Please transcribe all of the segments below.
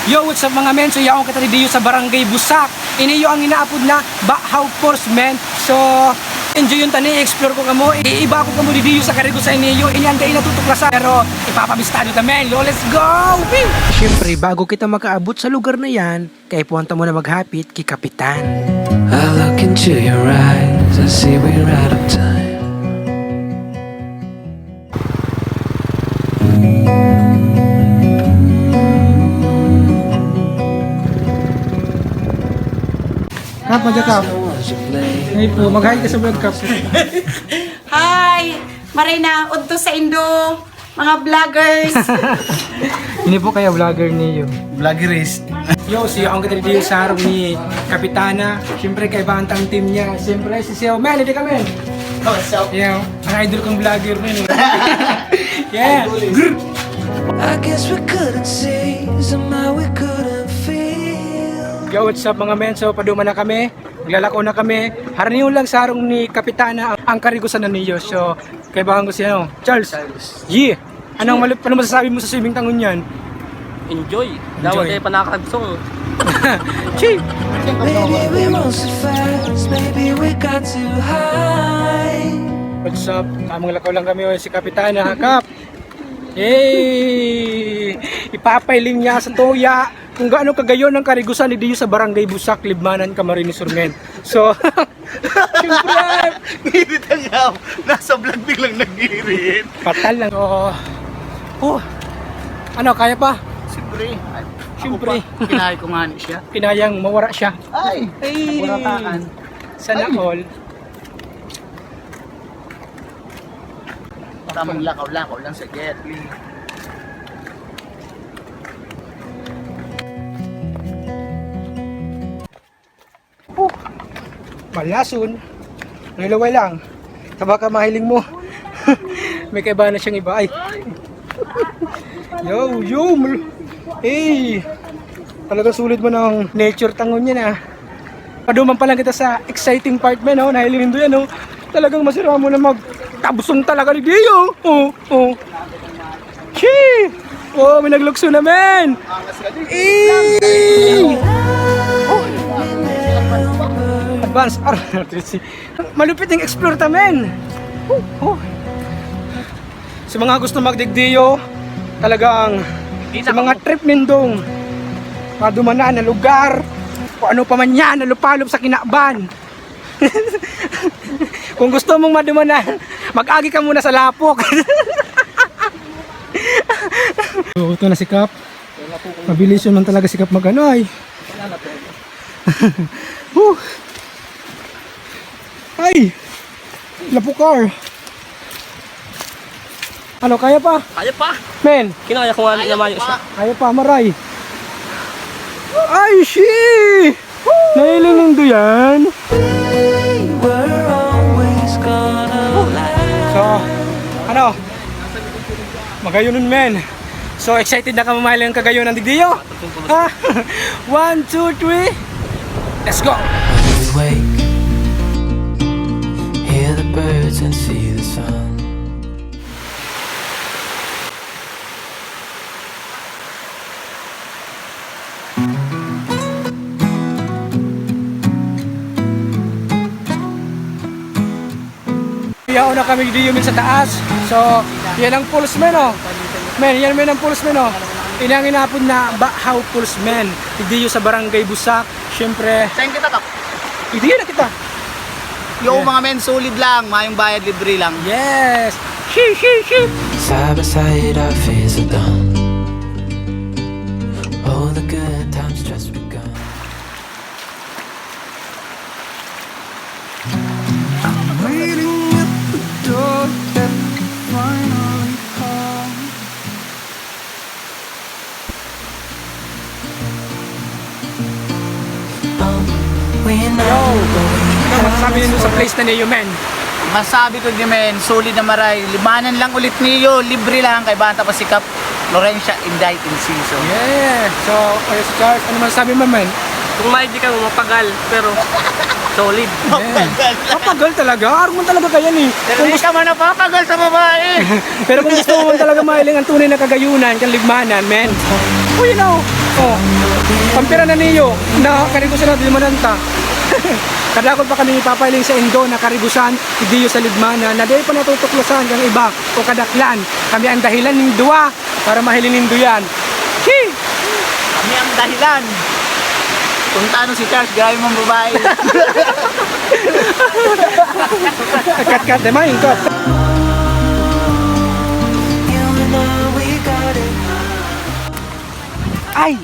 Yo, what's up mga men? So, yaong katalidiyo sa Barangay Busak. Iniyo ang inaapod na Bahaw Force, men. So, enjoy yung tani, explore ko kamo. Iiba ko kamo didiyo sa karigo sa iniyo. Inyantay na tutuklasan. Pero, ipapabistado na men. Yo, let's go! Siyempre, bago kita makaabot sa lugar na yan, kaya puwanta mo na maghapit kay Kapitan. I look into your eyes, I see we're out of time. Kap, magkakap. Ngayon po, mag-hi ka sa vlog, Kap. Hi! Marina, udto sa Indo, mga vloggers. Hindi po kaya vlogger niyo. Vloggerist. Yo, si ang katalidiyo sa harap ni Kapitana. Siyempre, kay bantang team niya. Siyempre, si Seo. Men, hindi ka, men. What's up? Yeah, ang idol kong vlogger, men. Yeah. I guess we couldn't see, somehow we couldn't feel. Yo, what's up mga men? So, paduma na kami. Maglalako na kami. Haraniyo lang sa harong ni Kapitana ang karigusan na niyo. So, kay bahan ko si ano? Charles. Yeah. Ano masasabi mo sa swimming tangon yan? Enjoy. Dapat kayo pa nakakagsong. Chee! Maybe we rose so fast, maybe we got too high. What's up? Tamang lakaw lang kami si Kapitana. Kap! Hey! Ipapailing niya sa toya kung gaano kagayon ang karigusan ni Diyo sa Barangay Busak, Libmanan, Camarines Sur, men. So, siyempre, Ngirit ang yaw. Nasa vlog biglang nag-irit. patal lang. Oh, ano, kaya pa? Siyempre. Siyempre. Kinahay ko nga siya. Pinayang mawara siya. Ay! Ay! Purataan. Sana all. Tamang lakaw-lakaw lang sa jet. Malason. Nilaway lang. Taba ka mahiling mo. May kaiba na siyang iba. Ay. Yo, yo. Hey. Talaga sulit mo ng nature tangon yan ah. Paduman pa lang kita sa exciting part men oh. Nahilin do yan oh. Talagang masira mo na magtabusong talaga ni Dio. Oh. Chee. Oh, may naglukso na men. Advance RTC. Malupit yung explore tamen. Sa mga gusto magdigdiyo, talagang sa mga trip nindong madumanaan na lugar, kung ano pa man yan, nalupalop sa Kinakban. Kung gusto mong madumanan, mag-agi ka muna sa Lapok. So, ito na si Kap. Mabilis yun man talaga si Kap mag-ano ay. Ay! Lapukar! Ano, kaya pa? Kaya pa. Men! Kinaya ko nga naman siya. Kaya pa, maray! Ay, shi! Nailing do yan! We're always gonna last. So, ano? Magayunon, men! So, excited na ka mamahalang kagayon ng digdiyo? Ha? 1, 2, 3! Let's go! When we wake, hear the birds and see the sun. Iyaw na kami di yumin sa taas. So, yan ang pulse men oh. Men, yan men ang pulse men oh. Inang inapod na Bahaw Pulse men. Diyo sa Barangay Busak. Siyempre, Saan kita kap? diyo na kita. Yo mga men, solid lang. Mayong bayad, libre lang. Yes! Shi! Side by side, our fears are done. All the good times just begun. Waiting at the door that finally comes. We know Ano masasabi nyo sa place na niyo men? Masabi ko di men, solid na maray. Limanan lang ulit niyo. Libre lang kay Banta pa si Kap Lorencia Inday in season. Yeah! So, kaya si Charles, ano masasabi mo men? Kung may di ka mapagal, pero solid. Yeah. Mapagal talaga. Arman talaga kaya ni. Pero hindi ka man napapagal sa babae. Pero kung gusto mo talaga mahiling ang tunay na kagayunan, kang ligmanan, men. Oh, you know, Oh, pampira na niyo na karigusan na Limananta. Kadakot pa kami ipapailing sa Indo na karigusan Diyo sa Lidmana na di pa natutuklasan ng iba o kadaklan. Kami ang dahilan ng duwa para mahilin nindo yan. Chee! Kami ang dahilan. Kung tano si Charles, grabe mong babae. Kat-kat, di main kat. You and I, we got it. Ay!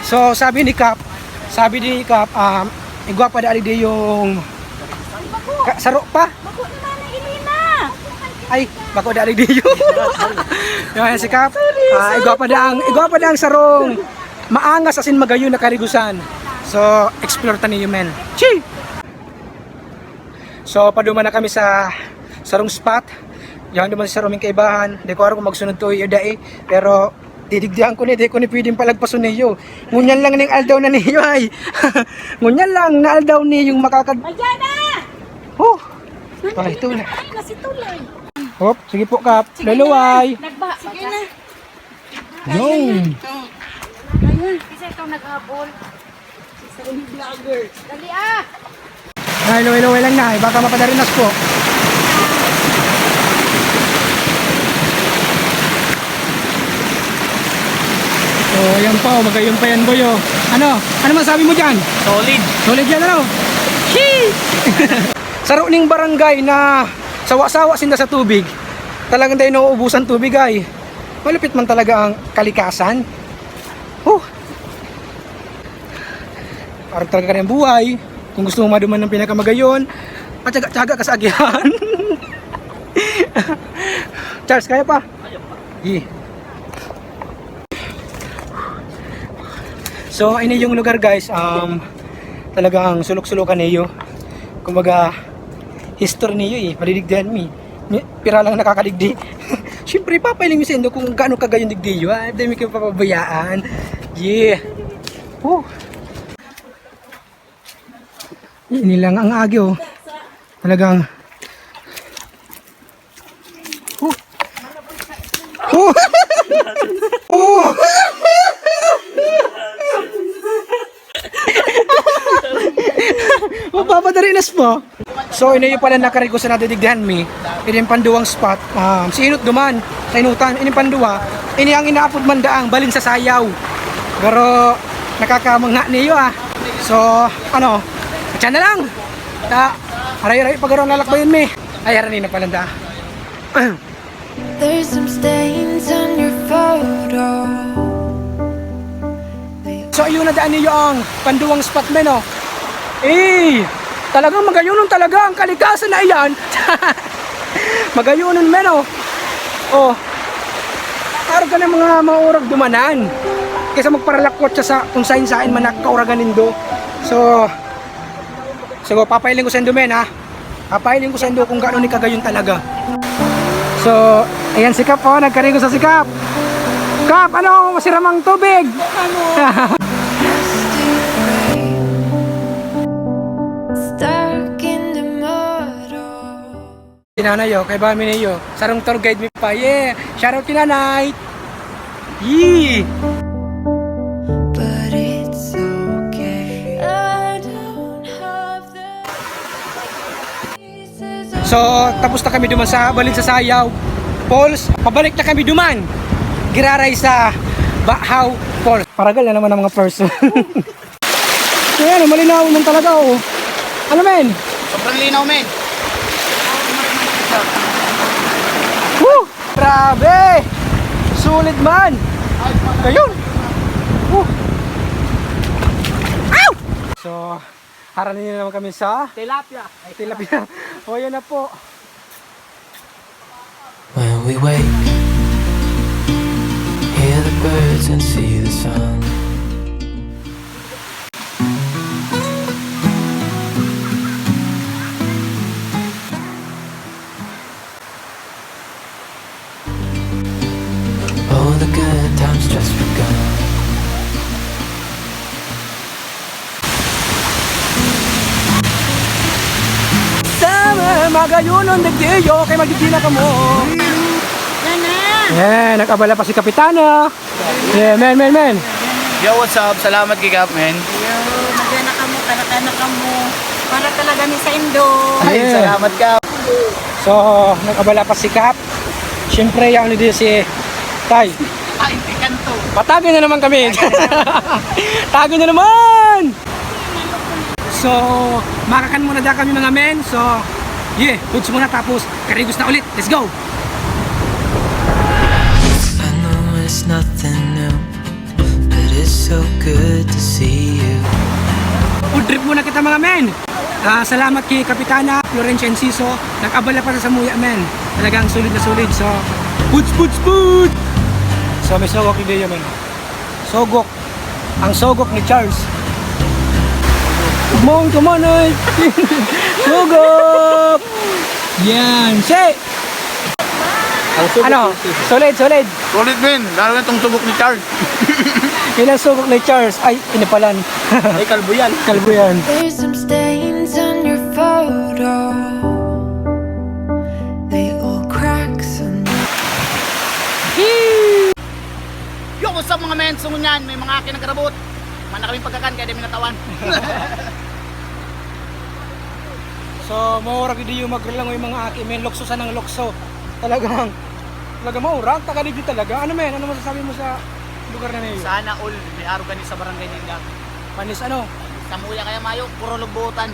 So sabi ni Kap, igwapa da di yung saro pa. Bako naman na Ilina. Ay, bako da di yung. Yan si Kap. Igwapa da ang sarong maangas asin magayon na karigusan. So explore ta niyo men. Chi! So paduma na kami sa sarong spot. Yan naman sa sarong kaibahan. Di ko aram kung magsunod to iyo dai, pero didigdihan ko ni, di ko ni pwedeng palagpason niyo. Ngunyan lang ning aldaw na niyo ay. Ngunyan lang na aldaw ni yung makakad... Mayana! Oh! Ay, tulay. Ay, nasituloy. Hop, sige po Kap. Luluway. Nagba. Sige na. Yung. Ayun. Isa itong naghabol. Isa yung vlogger. Dali ah! Ay, luway lang na. Baka mapadarinas po. So, yan po. Magayon pa yan, boyo. Ano? Ano masabi mo dyan? Solid. Solid yan, ano? Shee! Saro ning barangay na sawa-sawa sinda sa tubig. Talagang tayo nauubusan tubig ay. Malupit man talaga ang kalikasan. Parang talaga rin buhay. Kung gusto mo maduman ng pinakamagayon, patyaga-tyaga ka sa agyahan. Charles, kaya pa? Yeah. So, ini yung lugar guys, talagang sulok-sulokan niyo. Kumbaga, history niyo maliligdan mi. Pira lang nakakaligdi. Siyempre, papailing mi sa Indo kung gaano kagayon digdiyo. Dahil mi kayo papabayaan. Yeah. Ini lang ang agyo. Talagang Mapapadarinas po. So ina yung pala nakarigo sa natidigdihan mi. Ini yung panduwang spot. Sinot duman sa inutan. Ini panduwa. Ini ang inaapod man daang balin sa sayaw. Pero nakakamangha niyo So ano? Diyan na lang. Aray-aray pagkaroon lalakbayan mi. Ay aranin na palanda. There's some stains on your photo. So ayun na daan niyo ang panduwang spot men talagang magayunon talaga ang kalikasan na iyan. Magayunon men Araw ka na mga maurag dumanan. Kaysa magparalakwat siya sa kung sain-sain man nakauragan nindo. So papailing ko sa Indo men Papailing ko sa Indo kung gaano ni kagayon talaga. So ayan si Kap nagkarigo sa si Kap. Kap, ano masiramang tubig? Stuck in the mud. Kinanayo, kay Bami niyo. Sarong tour guide mi pa. Yeah, shout out kinanay. Yee. But it's okay. I don't have the pieces of So, tapos na kami duman sa balin sa Sayaw Falls. Pabalik na kami duman. Giraray sa Bahaw Falls. Paragal na naman ang mga person. So yan, malinaw naman talaga Ano men? Sobrang linaw, men. Woo! Grabe! Sulit man! Ayun! Woo! Ow! So, haranin nyo naman kami sa Tilapia. tilapia. O yan na po. When we wake, hear the birds and see the sun. Oh, the good times just begun. Sama magayunon nagdiyo kay magdidina ka mo. Yan na. Yeah, nag-abala pa si Kapitana. Yeah, men. Yo, what's up? Salamat kay Kap, men. Yo, magana ka mo, kanak-anak ka mo. Para talaga ni sa Indo. Ay, Yeah. salamat Kap. So, nakabala pa si Kap. Siyempre, yung ano dito si Tay. Ay, tikan to. Patago na naman kami. Tago na naman! So, makakan muna dyan kami mga men. So, yeah, foods muna tapos karigos na ulit. Let's go! I know it's nothing new, but it's so good to see you. Food trip muna kita mga men. Salamat kay Kapitana Florencia Enciso. Nag-abala pa sa Muya men. Talagang sulit na sulit. So, foods! So, may sogok video men. Sogok. Ang sogok ni Charles. Come on, ay. Sogok! Yan. Say! Ano? Solid. Solid, men. Lalo na itong tubok ni Charles. Ilang sogok ni Charles? Ay, inipalan. Ay, kalbo yan. Kalbo yan. There's some stains on your photo. Little cracks on Yo, what's up mga men? Sungon yan. May mga kinagarabot. Mana kaming pagkakan kaya di minatawan. So, maura gid yung magrelang yung mga aki men lokso sa nang lokso. Talagang maura tagalog di talaga. Ano men? Ano masasabi mo sa lugar na niyo? Sana all may araw gani sa barangay nila. Panis ano? Sa Muya kaya mayo, puro lugbutan.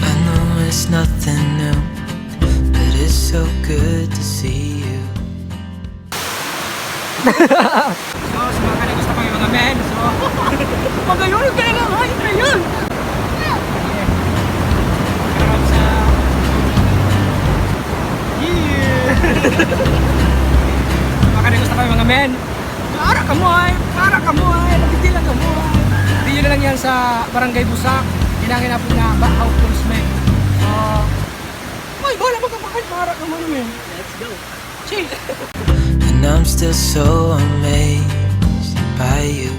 I know it's nothing new, but it's so good to see you. So, sa mga kanigusto pa yung mga men. So, magayon kaya nga ngayon na yun. Karap sa mga kanigusto pa yung mga men. Para ka mo ay, nagtitila ka mo ay. Hindi yun na lang yan sa Barangay Busak. Hinangin na po na Bahaw Policemen. So, ay, wala magkapakal, para ka mo naman. Let's go. Chill. And I'm still so amazed by you.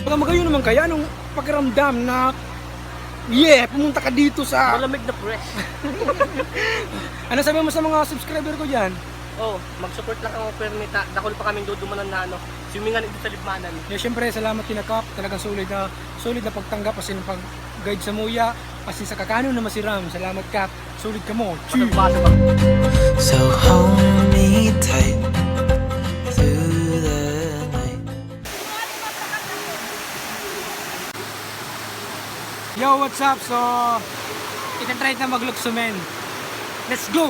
Magayon naman kaya nung pakiramdam na pumunta ka dito sa... Malamig na press. Ano sabi mo sa mga subscriber ko dyan? Oh, mag-support lang ang permita. Dakol pa kaming dudumanan na ano. Swimingan dito sa libmanan. Yeah, syempre salamat kina Kap. Talagang solid na pagtanggap as in pag-guide sa Muya. As in sa kakano na masiram. Salamat Kap. Solid ka mo. Cheers! So hold me tight through the night. Yo, what's up? So, itatry na maglukso men. Let's go!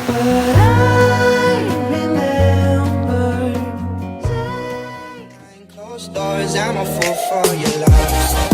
But I remember Closed doors, I'm a fool for your love.